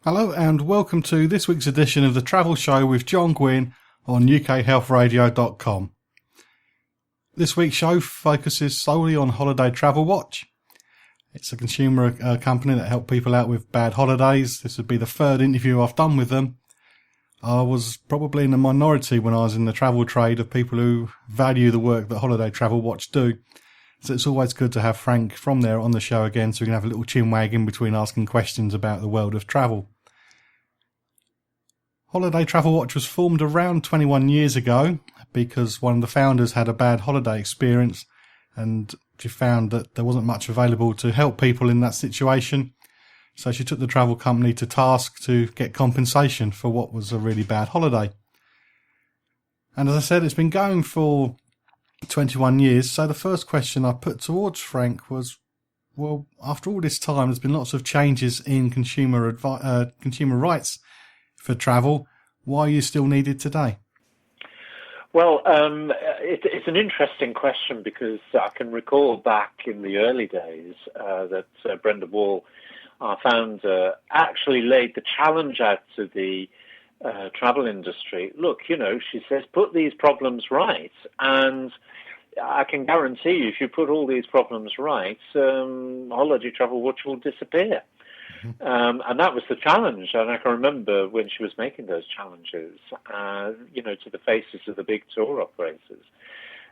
Hello and welcome to this week's edition of the Travel Show with John Guinn on UKHealthRadio.com. This week's show focuses solely on Holiday Travel Watch. It's a consumer company that help people out with bad holidays. This would be the third interview I've done with them. I was probably in the minority when I was in the travel trade of people who value the work that Holiday Travel Watch do. So it's always good to have Frank from there on the show again so we can have a little chin wag in between asking questions about the world of travel. Holiday Travel Watch was formed around 21 years ago because one of the founders had a bad holiday experience and she found that there wasn't much available to help people in that situation. So she took the travel company to task to get compensation for what was a really bad holiday. And as I said, it's been going for 21 years. So the first question I put towards Frank was, well, after all this time, there's been lots of changes in consumer rights for travel. Why are you still needed today? Well, it's an interesting question because I can recall back in the early days that Brenda Wall, our founder, actually laid the challenge out to the travel industry. Look, she says, put these problems right. And I can guarantee you, if you put all these problems right, Holiday Travel Watch will disappear. And that was the challenge. And I can remember when she was making those challenges, to the faces of the big tour operators.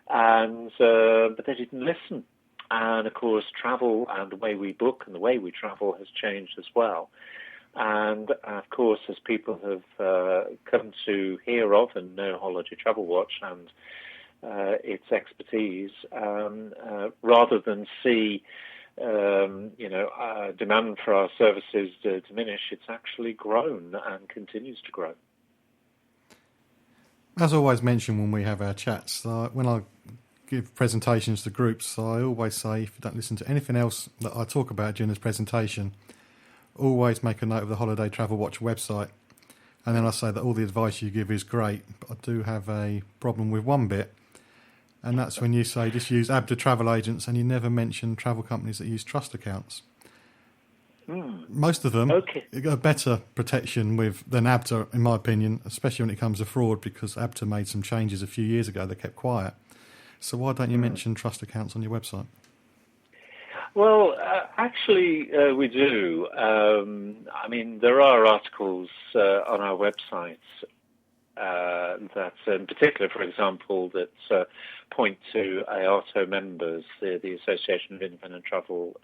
And but they didn't listen. And, of course, travel and the way we book and the way we travel has changed as well. And, of course, as people have come to hear of and know Holiday Travel Watch and its expertise, rather than see demand for our services diminish, it's actually grown and continues to grow. As always mentioned when we have our chats, when I give presentations to groups, I always say, if you don't listen to anything else that I talk about during this presentation, always make a note of the Holiday Travel Watch website. And then I say that all the advice you give is great, but I do have a problem with one bit. And that's when you say just use ABDA travel agents and you never mention travel companies that use trust accounts. Most of them got better protection than ABDA, in my opinion, especially when it comes to fraud, because ABDA made some changes a few years ago. They kept quiet. So why don't you mention trust accounts on your website? Well, actually, we do. There are articles on our websites that, in particular, for example, that point to IATO members, the Association of Independent Travel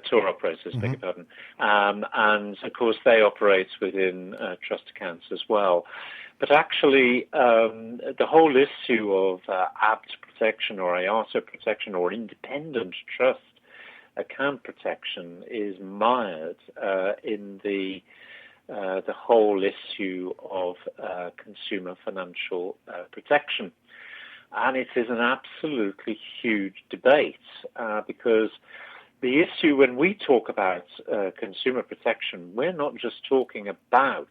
Tour Operators, beg your pardon. And, of course, they operate within trust accounts as well. But actually, the whole issue of ABDA protection or IATA protection or independent trust account protection is mired in the whole issue of consumer financial protection. And it is an absolutely huge debate because the issue when we talk about consumer protection, we're not just talking about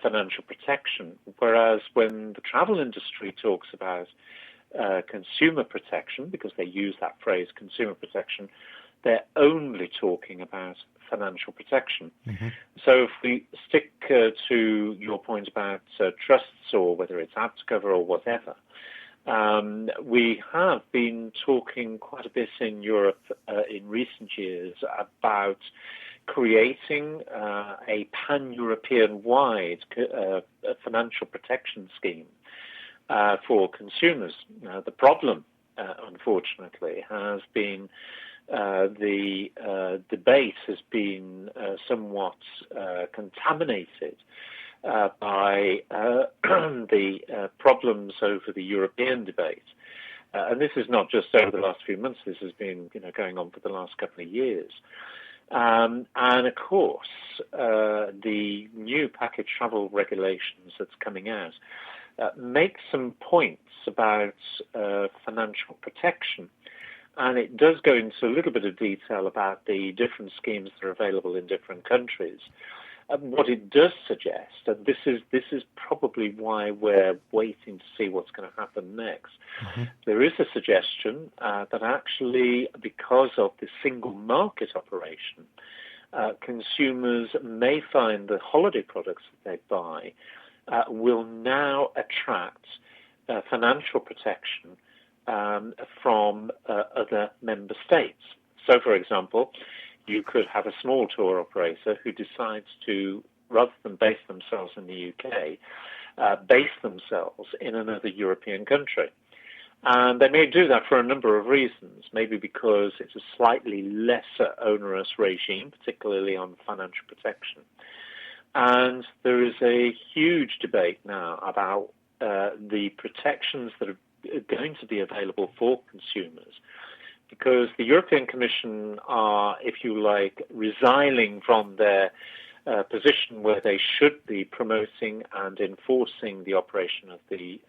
financial protection, whereas when the travel industry talks about consumer protection, because they use that phrase, consumer protection, they're only talking about financial protection. So if we stick to your point about trusts or whether it's ABDA cover or whatever, we have been talking quite a bit in Europe in recent years about creating a pan-European-wide financial protection scheme for consumers. The problem, unfortunately, has been the debate has been somewhat contaminated by the problems over the European debate. And this is not just over the last few months. This has been going on for the last couple of years. And of course, the new package travel regulations that's coming out make some points about financial protection. And it does go into a little bit of detail about the different schemes that are available in different countries. What it does suggest, and this is probably why we're waiting to see what's going to happen next, there is a suggestion that actually, because of the single market operation, consumers may find the holiday products that they buy will now attract financial protection from other member states. So, for example, you could have a small tour operator who decides to, rather than base themselves in the UK, base themselves in another European country. And they may do that for a number of reasons, maybe because it's a slightly lesser onerous regime, particularly on financial protection. And there is a huge debate now about the protections that are going to be available for consumers, because the European Commission are, if you like, resiling from their position where they should be promoting and enforcing the operation of the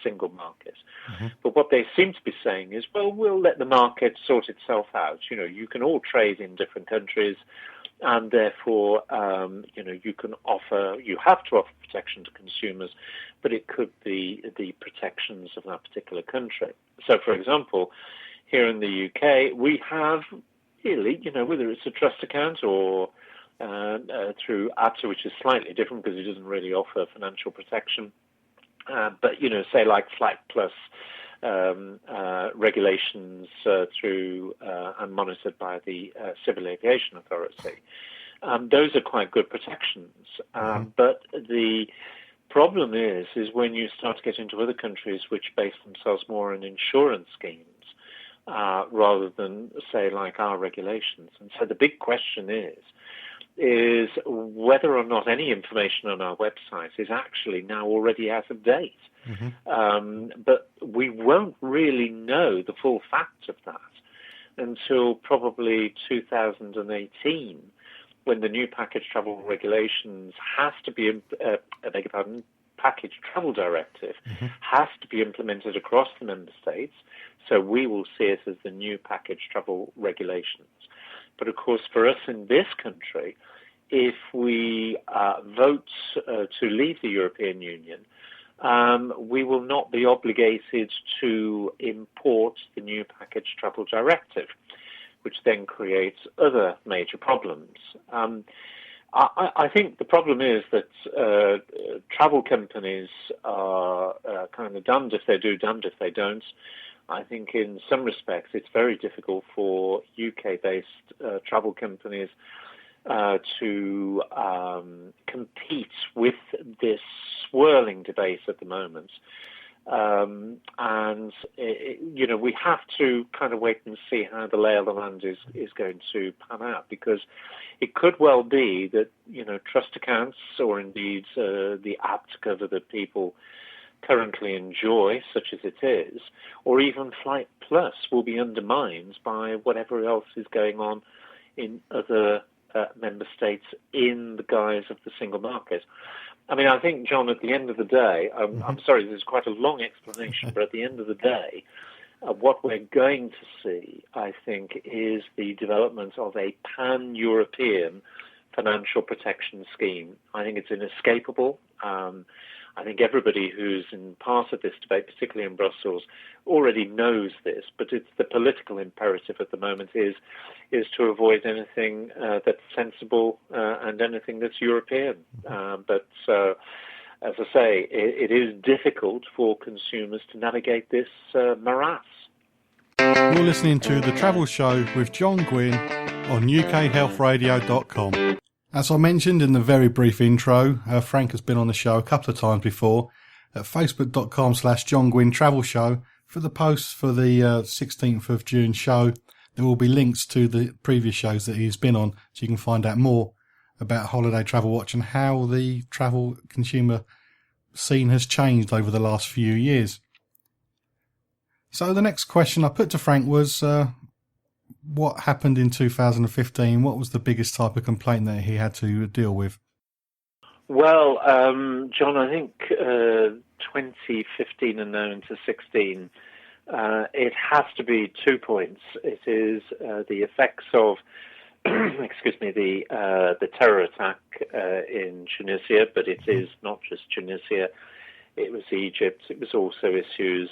single market. Mm-hmm. But what they seem to be saying is, well, we'll let the market sort itself out. You know, you can all trade in different countries, and therefore, you have to offer protection to consumers, but it could be the protections of that particular country. So, for example, here in the UK, we have really, whether it's a trust account or through ABSA, which is slightly different because it doesn't really offer financial protection. But, say like Flight Plus regulations through and monitored by the Civil Aviation Authority. Those are quite good protections. But the problem is when you start to get into other countries which base themselves more on insurance schemes rather than, say, like our regulations. And so the big question is whether or not any information on our website is actually now already out of date. Mm-hmm. But we won't really know the full facts of that until probably 2018, when the new Package Travel Regulations has to be, Package Travel Directive mm-hmm. has to be implemented across the member states. So we will see it as the new Package Travel Regulations. But of course, for us in this country, if we vote to leave the European Union, we will not be obligated to import the new Package Travel Directive, which then creates other major problems. I think the problem is that travel companies are kind of damned if they do, damned if they don't. I think in some respects it's very difficult for UK-based travel companies to compete with this swirling debate at the moment. We have to kind of wait and see how the lay of the land is going to pan out, because it could well be that, trust accounts or indeed the apt cover that people currently enjoy, such as it is, or even Flight Plus will be undermined by whatever else is going on in other member states in the guise of the single market. I mean, I think, John, at the end of the day, I'm sorry, this is quite a long explanation, but at the end of the day, what we're going to see, I think, is the development of a pan-European financial protection scheme. I think it's inescapable. I think everybody who's in part of this debate, particularly in Brussels, already knows this, but it's the political imperative at the moment is to avoid anything that's sensible and anything that's European. But as I say, it is difficult for consumers to navigate this morass. You're listening to The Travel Show with John Guinn on ukhealthradio.com. As I mentioned in the very brief intro, Frank has been on the show a couple of times before at facebook.com/John Guinn Travel Show. For the posts for the 16th of June show, there will be links to the previous shows that he's been on, so you can find out more about Holiday Travel Watch and how the travel consumer scene has changed over the last few years. So the next question I put to Frank was, what happened in 2015? What was the biggest type of complaint that he had to deal with? Well, John, I think 2015 and now into 16, it has to be 2 points. It is the effects of, the terror attack in Tunisia, but it is not just Tunisia. It was Egypt. It was also issues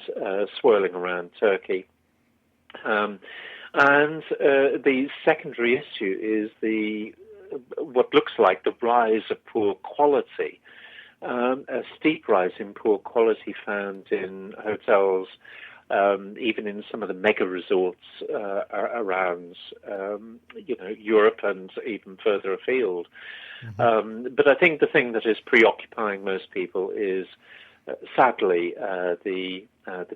swirling around Turkey. And the secondary issue is the what looks like the rise of poor quality, a steep rise in poor quality found in hotels, even in some of the mega resorts around, Europe and even further afield. Mm-hmm. But I think the thing that is preoccupying most people is, sadly, the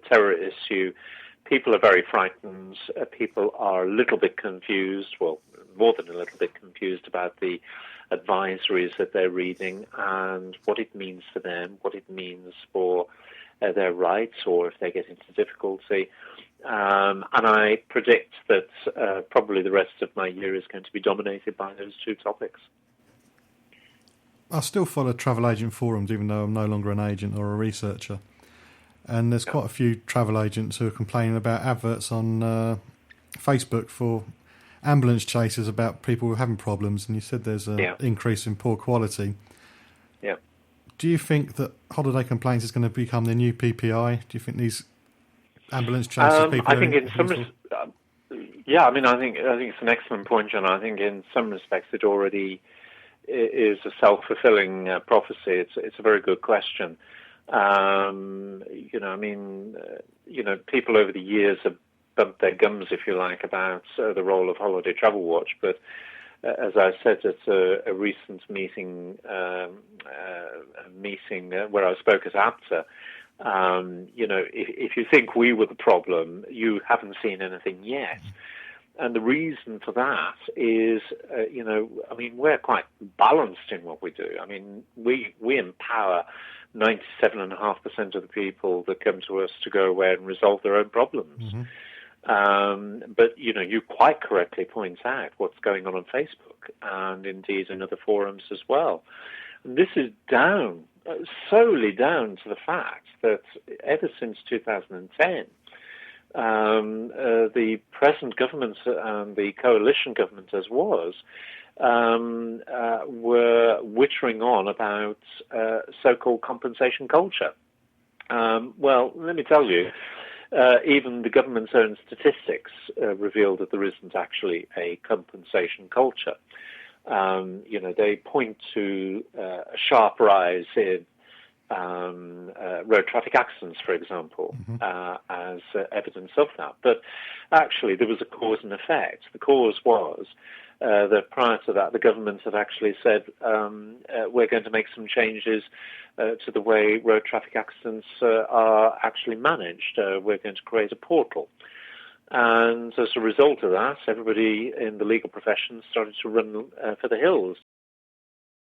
terror issue. People are very frightened. People are a little bit confused, well, more than a little bit confused about the advisories that they're reading and what it means for them, what it means for their rights, or if they get into difficulty. And I predict that probably the rest of my year is going to be dominated by those two topics. I still follow travel agent forums, even though I'm no longer an agent or a researcher. And there's quite a few travel agents who are complaining about adverts on Facebook for ambulance chasers about people who are having problems. And you said there's an increase in poor quality. Yeah. Do you think that holiday complaints is going to become the new PPI? Do you think these ambulance chasers people? I think in some I think it's an excellent point, John. I think in some respects it already is a self-fulfilling prophecy. It's a very good question. People over the years have bumped their gums, if you like, about the role of Holiday Travel Watch. But as I said at a recent meeting, where I spoke at APTA, if you think we were the problem, you haven't seen anything yet. And the reason for that is, we're quite balanced in what we do. I mean, we empower 97.5% of the people that come to us to go away and resolve their own problems. Mm-hmm. But, you quite correctly point out what's going on Facebook and indeed in other forums as well. And this is solely down to the fact that ever since 2010, the present government and the coalition government as was, were wittering on about so-called compensation culture. Well, let me tell you, even the government's own statistics reveal that there isn't actually a compensation culture. They point to a sharp rise in road traffic accidents, for example, as evidence of that. But actually, there was a cause and effect. The cause was that prior to that, the government had actually said, we're going to make some changes to the way road traffic accidents are actually managed. We're going to create a portal. And as a result of that, everybody in the legal profession started to run for the hills.